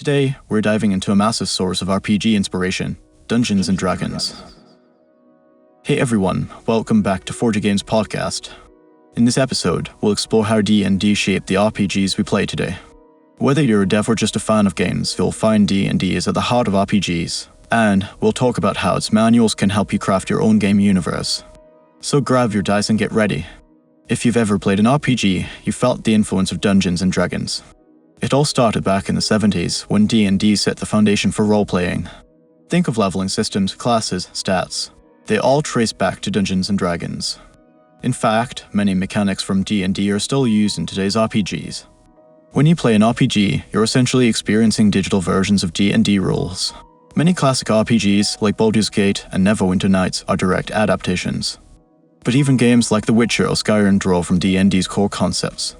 Today, we're diving into a massive source of RPG inspiration, Dungeons & Dragons. Hey everyone, welcome back to 4G Games Podcast. In this episode, we'll explore how D&D shaped the RPGs we play today. Whether you're a dev or just a fan of games, you'll find D&D is at the heart of RPGs, and we'll talk about how its manuals can help you craft your own game universe. So grab your dice and get ready. If you've ever played an RPG, you felt the influence of Dungeons & Dragons. It all started back in the 70s when D&D set the foundation for role-playing. Think of leveling systems, classes, stats. They all trace back to Dungeons & Dragons. In fact, many mechanics from D&D are still used in today's RPGs. When you play an RPG, you're essentially experiencing digital versions of D&D rules. Many classic RPGs, like Baldur's Gate and Neverwinter Nights, are direct adaptations. But even games like The Witcher or Skyrim draw from D&D's core concepts.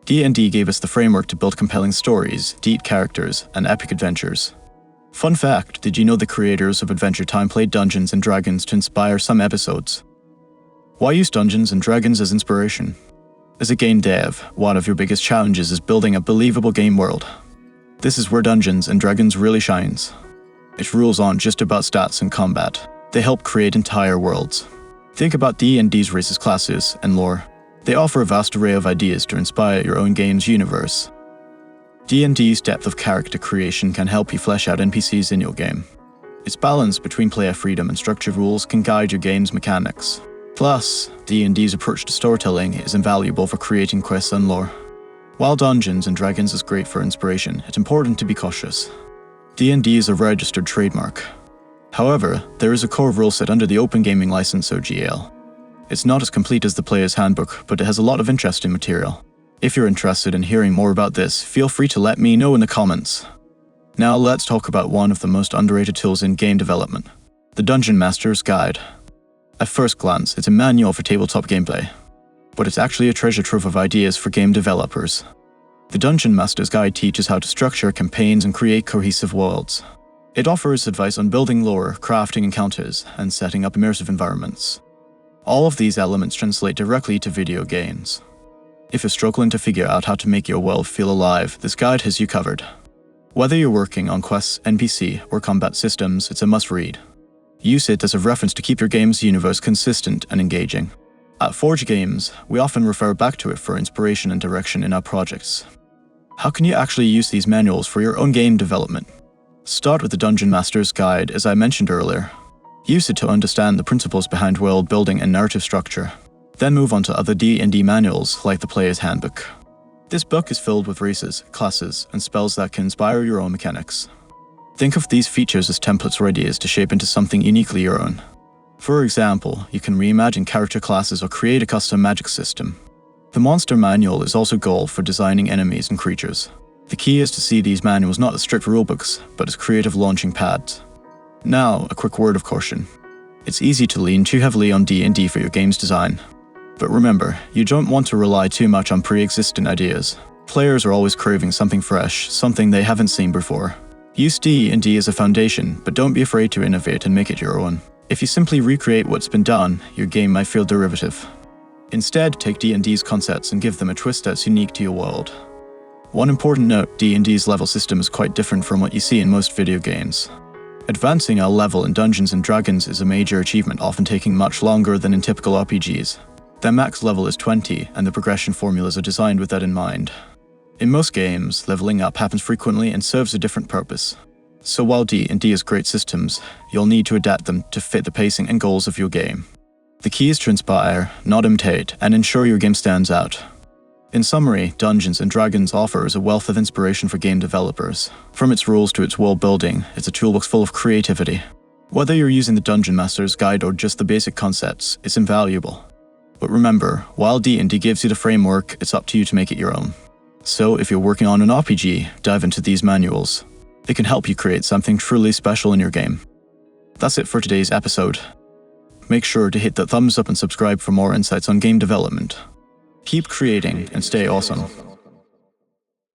D&D gave us the framework to build compelling stories, deep characters, and epic adventures. Fun fact, did you know the creators of Adventure Time played Dungeons & Dragons to inspire some episodes? Why use Dungeons & Dragons as inspiration? As a game dev, one of your biggest challenges is building a believable game world. This is where Dungeons & Dragons really shines. Its rules aren't just about stats and combat. They help create entire worlds. Think about D&D's races, classes, and lore. They offer a vast array of ideas to inspire your own game's universe. D&D's depth of character creation can help you flesh out NPCs in your game. Its balance between player freedom and structured rules can guide your game's mechanics. Plus, D&D's approach to storytelling is invaluable for creating quests and lore. While Dungeons & Dragons is great for inspiration, it's important to be cautious. D&D is a registered trademark. However, there is a core rule set under the Open Gaming License OGL. It's not as complete as the Player's Handbook, but it has a lot of interesting material. If you're interested in hearing more about this, feel free to let me know in the comments. Now let's talk about one of the most underrated tools in game development, the Dungeon Master's Guide. At first glance, it's a manual for tabletop gameplay, but it's actually a treasure trove of ideas for game developers. The Dungeon Master's Guide teaches how to structure campaigns and create cohesive worlds. It offers advice on building lore, crafting encounters, and setting up immersive environments. All of these elements translate directly to video games. If you're struggling to figure out how to make your world feel alive, this guide has you covered. Whether you're working on quests, NPC, or combat systems, it's a must-read. Use it as a reference to keep your game's universe consistent and engaging. At 4G Games, we often refer back to it for inspiration and direction in our projects. How can you actually use these manuals for your own game development? Start with the Dungeon Master's Guide, as I mentioned earlier. Use it to understand the principles behind world building and narrative structure. Then move on to other D&D manuals, like the Player's Handbook. This book is filled with races, classes, and spells that can inspire your own mechanics. Think of these features as templates or ideas to shape into something uniquely your own. For example, you can reimagine character classes or create a custom magic system. The Monster Manual is also gold for designing enemies and creatures. The key is to see these manuals not as strict rulebooks, but as creative launching pads. Now, a quick word of caution. It's easy to lean too heavily on D&D for your game's design. But remember, you don't want to rely too much on pre-existing ideas. Players are always craving something fresh, something they haven't seen before. Use D&D as a foundation, but don't be afraid to innovate and make it your own. If you simply recreate what's been done, your game might feel derivative. Instead, take D&D's concepts and give them a twist that's unique to your world. One important note, D&D's level system is quite different from what you see in most video games. Advancing a level in Dungeons & Dragons is a major achievement, often taking much longer than in typical RPGs. Their max level is 20, and the progression formulas are designed with that in mind. In most games, leveling up happens frequently and serves a different purpose. So while D&D has great systems, you'll need to adapt them to fit the pacing and goals of your game. The key is to inspire, not imitate, and ensure your game stands out. In summary, Dungeons & Dragons offers a wealth of inspiration for game developers. From its rules to its world building, it's a toolbox full of creativity. Whether you're using the Dungeon Master's Guide or just the basic concepts, it's invaluable. But remember, while D&D gives you the framework, it's up to you to make it your own. So if you're working on an RPG, dive into these manuals. They can help you create something truly special in your game. That's it for today's episode. Make sure to hit the thumbs up and subscribe for more insights on game development. Keep creating and stay awesome.